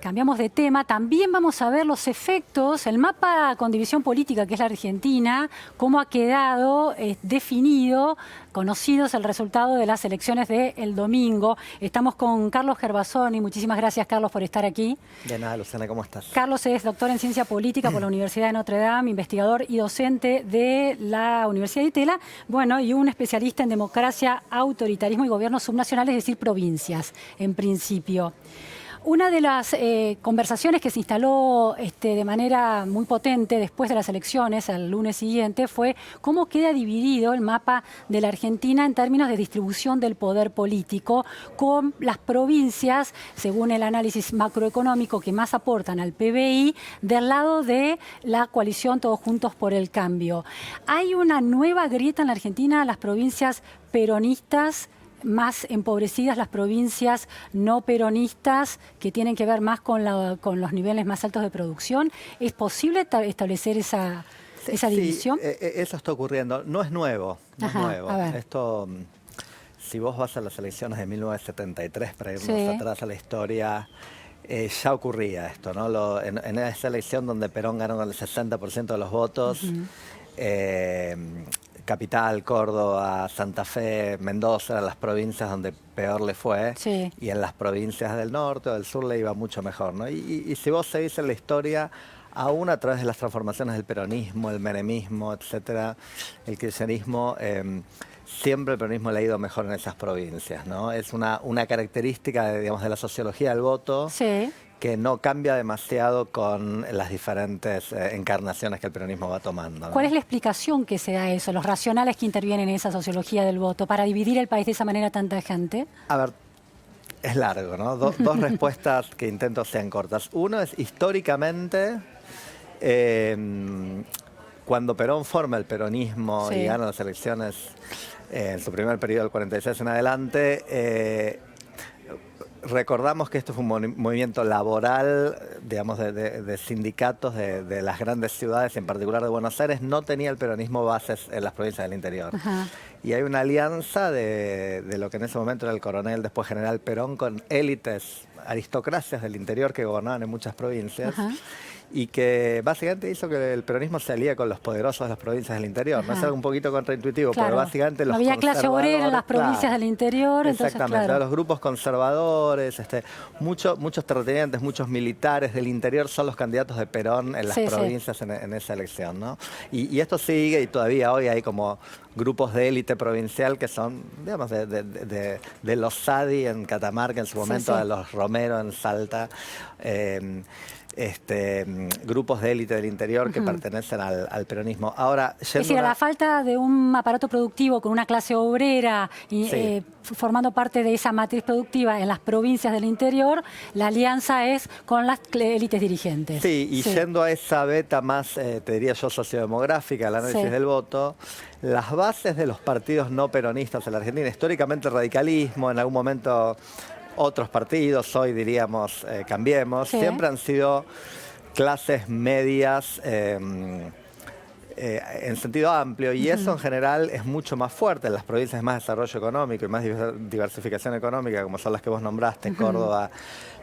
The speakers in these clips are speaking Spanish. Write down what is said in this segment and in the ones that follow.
Cambiamos de tema, también vamos a ver los efectos, el mapa con división política que es la Argentina, cómo ha quedado definido, conocidos el resultado de las elecciones del domingo. Estamos con Carlos Gervasoni, muchísimas gracias Carlos por estar aquí. De nada, Luciana, ¿cómo estás? Carlos es doctor en Ciencia Política por la Universidad de Notre Dame, investigador y docente de la Universidad de Itela, bueno, y un especialista en democracia, autoritarismo y gobiernos subnacionales, es decir, provincias, en principio. Una de las conversaciones que se instaló de manera muy potente después de las elecciones, el lunes siguiente, fue cómo queda dividido el mapa de la Argentina en términos de distribución del poder político, con las provincias, según el análisis macroeconómico, que más aportan al PBI, del lado de la coalición Todos Juntos por el Cambio. Hay una nueva grieta en la Argentina, las provincias peronistas más empobrecidas, las provincias no peronistas, que tienen que ver más con los niveles más altos de producción. ¿Es posible establecer esa división? Sí, eso está ocurriendo. No es nuevo, no es nuevo. Esto, si vos vas a las elecciones de 1973, para irnos atrás a la historia, ya ocurría esto, ¿no? En esa elección donde Perón ganó el 60% de los votos, Capital, Córdoba, Santa Fe, Mendoza, eran las provincias donde peor le fue, y en las provincias del norte o del sur le iba mucho mejor, ¿no? Y si vos seguís en la historia, aún a través de las transformaciones del peronismo, el menemismo, etcétera, el kirchnerismo, siempre el peronismo le ha ido mejor en esas provincias, ¿no? Es una característica, digamos, de la sociología del voto, que no cambia demasiado con las diferentes encarnaciones que el peronismo va tomando, ¿no? ¿Cuál es la explicación que se da a eso, los racionales que intervienen en esa sociología del voto, para dividir el país de esa manera tan tajante? A ver, es largo, ¿no? Dos respuestas que intento sean cortas. Uno es, históricamente, cuando Perón forma el peronismo y gana las elecciones en su primer periodo, del 46 en adelante, recordamos que esto fue un movimiento laboral, digamos, de sindicatos de las grandes ciudades, en particular de Buenos Aires. No tenía el peronismo bases en las provincias del interior. Y hay una alianza de lo que en ese momento era el coronel, después general Perón, con élites, aristocracias del interior que gobernaban en muchas provincias. Y que básicamente hizo que el peronismo se alía con los poderosos de las provincias del interior. No es algo un poquito contraintuitivo, pero básicamente los había clase obrera en las provincias del interior. Exactamente, entonces, los grupos conservadores, muchos terratenientes, muchos militares del interior son los candidatos de Perón en las provincias en esa elección, ¿no? Y esto sigue, y todavía hoy hay como grupos de élite provincial que son, digamos, de los Sadi en Catamarca en su momento, a los Romero en Salta, grupos de élite del interior que pertenecen al peronismo. Ahora, es decir, a la falta de un aparato productivo con una clase obrera formando parte de esa matriz productiva en las provincias del interior, la alianza es con las élites dirigentes. Sí, y yendo a esa beta más, te diría yo, sociodemográfica, el análisis del voto, las bases de los partidos no peronistas en la Argentina, históricamente el radicalismo, en algún momento otros partidos, hoy diríamos Cambiemos, siempre han sido clases medias en sentido amplio, y eso en general es mucho más fuerte en las provincias de más desarrollo económico y más diversificación económica, como son las que vos nombraste, Córdoba,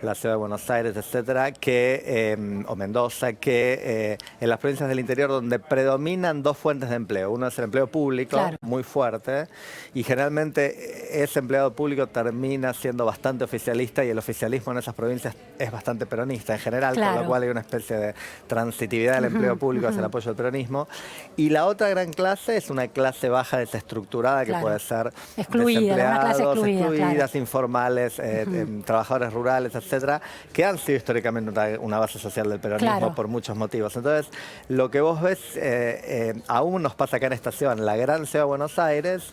la ciudad de Buenos Aires, etcétera, o Mendoza, que en las provincias del interior donde predominan dos fuentes de empleo. Uno es el empleo público, muy fuerte, y generalmente ese empleado público termina siendo bastante oficialista, y el oficialismo en esas provincias es bastante peronista en general, con lo cual hay una especie de transitividad del empleo público hacia el apoyo del peronismo. Y la otra gran clase es una clase baja desestructurada, que puede ser desempleados, excluidas, informales, trabajadores rurales, etcétera, que han sido históricamente una base social del peronismo por muchos motivos. Entonces, lo que vos ves, aún nos pasa acá en esta ciudad, en la gran ciudad de Buenos Aires,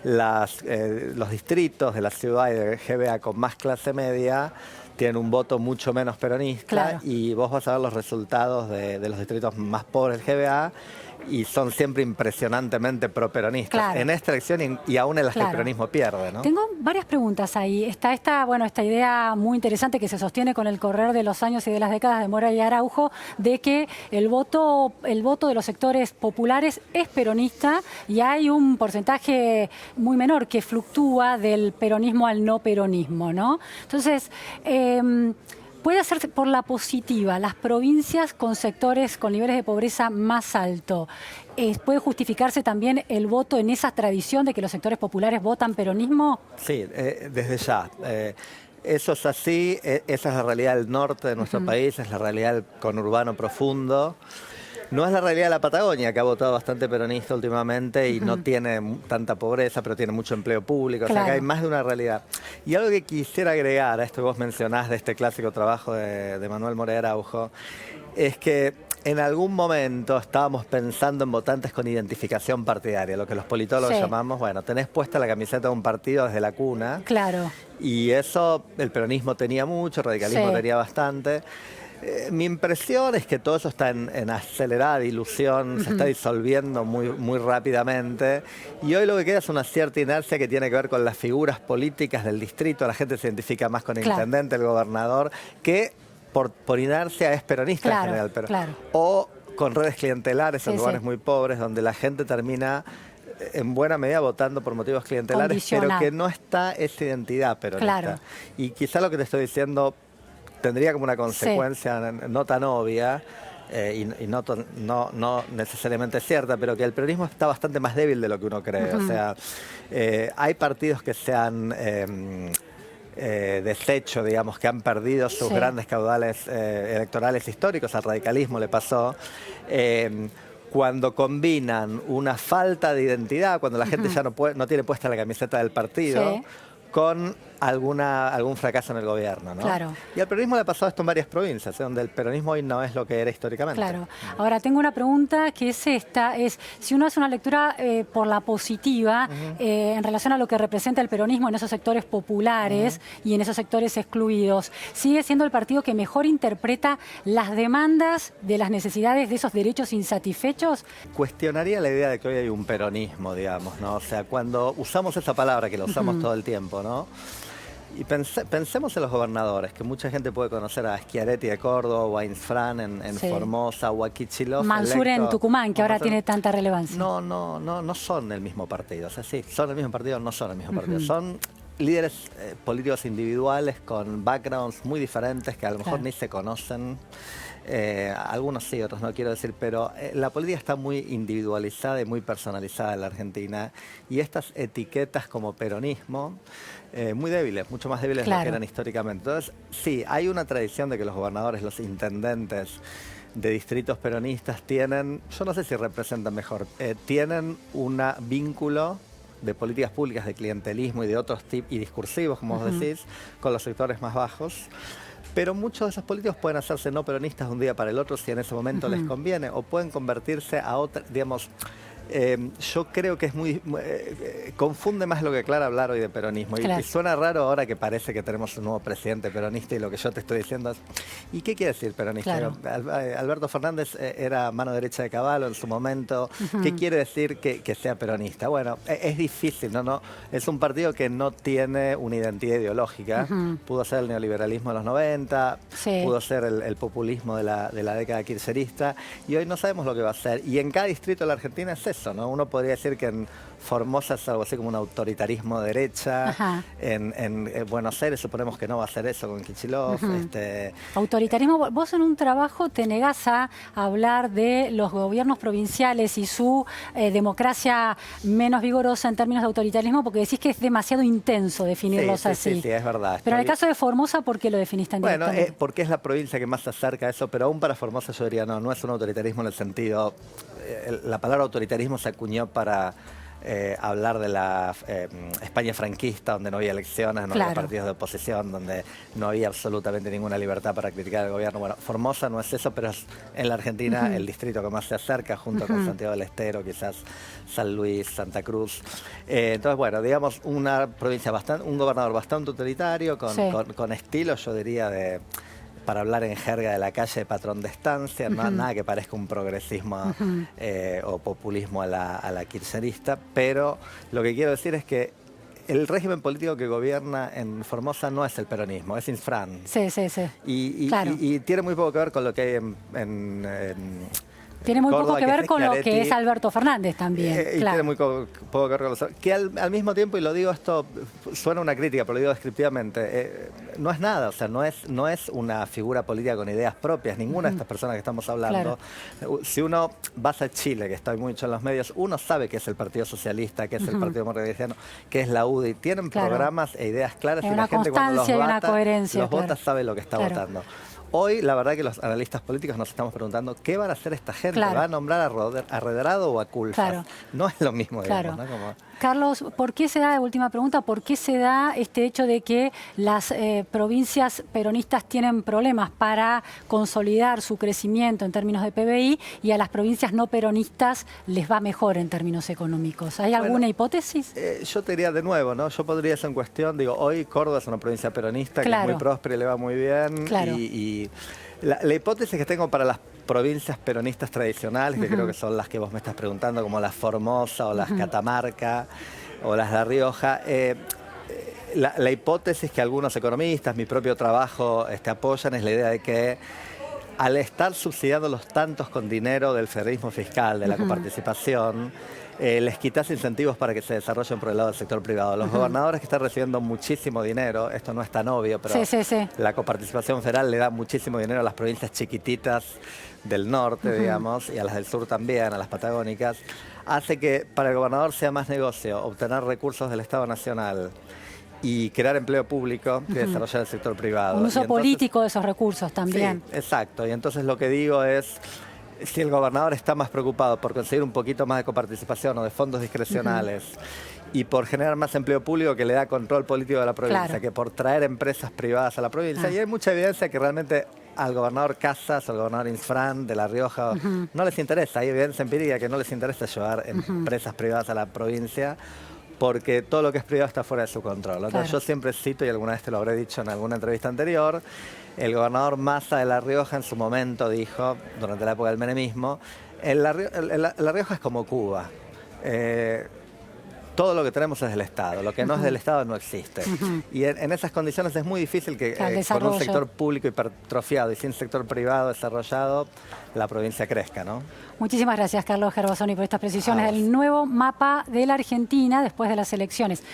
los distritos de la ciudad y del GBA con más clase media tienen un voto mucho menos peronista, y vos vas a ver los resultados de los distritos más pobres del GBA, y son siempre impresionantemente properonistas en esta elección y aún en las que el peronismo pierde, ¿no? Tengo varias preguntas ahí. Está esta idea muy interesante que se sostiene con el correr de los años y de las décadas de Mora y Araujo, de que el voto de los sectores populares es peronista, y hay un porcentaje muy menor que fluctúa del peronismo al no peronismo, ¿no? Entonces, puede hacerse por la positiva, las provincias con sectores con niveles de pobreza más alto. ¿Puede justificarse también el voto en esa tradición de que los sectores populares votan peronismo? Sí, desde ya. Eso es así, esa es la realidad del norte de nuestro país, es la realidad del conurbano profundo. No es la realidad de la Patagonia, que ha votado bastante peronista últimamente y no tiene tanta pobreza, pero tiene mucho empleo público. Claro. O sea que hay más de una realidad. Y algo que quisiera agregar a esto que vos mencionás de este clásico trabajo de Manuel Morea Araujo, es que en algún momento estábamos pensando en votantes con identificación partidaria, lo que los politólogos llamamos, bueno, tenés puesta la camiseta de un partido desde la cuna. Claro. Y eso el peronismo tenía mucho, el radicalismo tenía bastante. Mi impresión es que todo eso está en acelerada ilusión, se está disolviendo muy rápidamente y hoy lo que queda es una cierta inercia que tiene que ver con las figuras políticas del distrito. La gente se identifica más con el intendente, el gobernador, que por inercia es peronista en general, pero, o con redes clientelares en lugares muy pobres donde la gente termina en buena medida votando por motivos clientelares, pero que no está esa identidad peronista. Y quizá lo que te estoy diciendo tendría como una consecuencia no tan obvia y no necesariamente cierta, pero que el peronismo está bastante más débil de lo que uno cree. O sea, hay partidos que se han deshecho, digamos, que han perdido sus grandes caudales electorales históricos. Al radicalismo le pasó. Cuando combinan una falta de identidad, cuando la gente ya no tiene puesta la camiseta del partido, con algún fracaso en el gobierno, ¿no? Claro. Y al peronismo le ha pasado esto en varias provincias, donde el peronismo hoy no es lo que era históricamente. Claro. Ahora, tengo una pregunta que es esta, si uno hace una lectura por la positiva en relación a lo que representa el peronismo en esos sectores populares y en esos sectores excluidos, ¿sigue siendo el partido que mejor interpreta las demandas de las necesidades de esos derechos insatisfechos? Cuestionaría la idea de que hoy hay un peronismo, digamos, ¿no? O sea, cuando usamos esa palabra, que la usamos todo el tiempo, ¿no? Y pensemos en los gobernadores, que mucha gente puede conocer a Schiaretti de Córdoba, o a Insfrán en Formosa, o a Kicillof Mansur en Tucumán, que ahora tiene tanta relevancia. No son el mismo partido. O sea, sí, son el mismo partido, no son el mismo partido. Son líderes políticos individuales con backgrounds muy diferentes que a lo mejor ni se conocen. Algunos sí, otros no quiero decir, pero la política está muy individualizada y muy personalizada en la Argentina y estas etiquetas como peronismo, muy débiles, mucho más débiles de lo que eran históricamente. Entonces, sí, hay una tradición de que los gobernadores, los intendentes de distritos peronistas tienen, yo no sé si representan mejor, tienen un vínculo de políticas públicas, de clientelismo y de otros tipos, y discursivos, como vos decís, con los sectores más bajos. Pero muchos de esos políticos pueden hacerse no peronistas de un día para el otro si en ese momento les conviene, o pueden convertirse a otra, digamos, yo creo que es confunde más lo que Clara hablar hoy de peronismo. Y suena raro ahora que parece que tenemos un nuevo presidente peronista y lo que yo te estoy diciendo es, ¿y qué quiere decir peronista? Alberto Fernández era mano derecha de Cavallo en su momento. ¿Qué quiere decir que sea peronista? Bueno, es difícil, ¿no? Es un partido que no tiene una identidad ideológica. Pudo ser el neoliberalismo de los 90, pudo ser el populismo de la década kirchnerista, y hoy no sabemos lo que va a ser. Y en cada distrito de la Argentina es eso, ¿no? Uno podría decir que en Formosa es algo así como un autoritarismo de derecha. En Buenos Aires suponemos que no va a ser eso con Kicillof. Autoritarismo. Vos en un trabajo te negás a hablar de los gobiernos provinciales y su democracia menos vigorosa en términos de autoritarismo porque decís que es demasiado intenso definirlos así. Sí, es verdad. Pero en el caso de Formosa, ¿por qué lo definiste tan directamente? Bueno, porque es la provincia que más se acerca a eso, pero aún para Formosa yo diría no es un autoritarismo en el sentido... La palabra autoritarismo se acuñó para hablar de la España franquista, donde no había elecciones, no había partidos de oposición, donde no había absolutamente ninguna libertad para criticar al gobierno. Bueno, Formosa no es eso, pero es en la Argentina el distrito que más se acerca, junto con Santiago del Estero, quizás San Luis, Santa Cruz. Entonces, bueno, digamos, una provincia un gobernador bastante autoritario, con estilo, yo diría, para hablar en jerga de la calle, de patrón de estancia, nada que parezca un progresismo o populismo a la kirchnerista, pero lo que quiero decir es que el régimen político que gobierna en Formosa no es el peronismo, es Insfrán. Sí. Y tiene muy poco que ver con lo que hay Tiene muy Córdoba, poco que ver con lo que Schiaretti, es Alberto Fernández también. y claro. tiene muy poco que ver con los... Que al mismo tiempo, y lo digo esto, suena una crítica, pero lo digo descriptivamente, no es nada, o sea, no es una figura política con ideas propias, ninguna de estas personas que estamos hablando. Si uno vas a Chile, que está mucho en los medios, uno sabe que es el Partido Socialista, que es el Partido Demócrata Cristiano, que es la UDI, tienen programas e ideas claras, y la gente cuando los vota sabe lo que está votando. Hoy, la verdad que los analistas políticos nos estamos preguntando qué van a hacer esta gente. ¿Va a nombrar a Redrado o a Culfas? No es lo mismo, digamos, ¿no? Como... Carlos, ¿por qué se da, última pregunta, por qué se da este hecho de que las provincias peronistas tienen problemas para consolidar su crecimiento en términos de PBI y a las provincias no peronistas les va mejor en términos económicos? ¿Hay alguna hipótesis? Yo te diría de nuevo, ¿no? Yo podría hacer en cuestión, digo, hoy Córdoba es una provincia peronista que es muy próspera y le va muy bien. Y la hipótesis que tengo para las provincias peronistas tradicionales, que creo que son las que vos me estás preguntando, como las Formosa o las Catamarca o las La Rioja, la hipótesis que algunos economistas, mi propio trabajo, apoyan es la idea de que al estar subsidiándolos tantos con dinero del federalismo fiscal, de la coparticipación, les quitas incentivos para que se desarrollen por el lado del sector privado. Los gobernadores que están recibiendo muchísimo dinero, esto no es tan obvio, pero la coparticipación federal le da muchísimo dinero a las provincias chiquititas del norte, digamos, y a las del sur también, a las patagónicas, hace que para el gobernador sea más negocio obtener recursos del Estado Nacional y crear empleo público que desarrollar el sector privado. Un uso político de esos recursos también. Sí, exacto. Y entonces lo que digo es, si el gobernador está más preocupado por conseguir un poquito más de coparticipación o de fondos discrecionales y por generar más empleo público que le da control político de la provincia, que por traer empresas privadas a la provincia, y hay mucha evidencia que realmente al gobernador Casas, al gobernador Infran de La Rioja, no les interesa, hay evidencia empírica que no les interesa llevar empresas privadas a la provincia, porque todo lo que es privado está fuera de su control. Yo siempre cito, y alguna vez te lo habré dicho en alguna entrevista anterior, el gobernador Massa de La Rioja en su momento dijo, durante la época del menemismo, La Rioja es como Cuba. Todo lo que tenemos es del Estado, lo que no es del Estado no existe. Y en esas condiciones es muy difícil que con un sector público hipertrofiado y sin sector privado desarrollado, la provincia crezca, ¿no? Muchísimas gracias, Carlos Gervasoni, por estas precisiones del nuevo mapa de la Argentina después de las elecciones.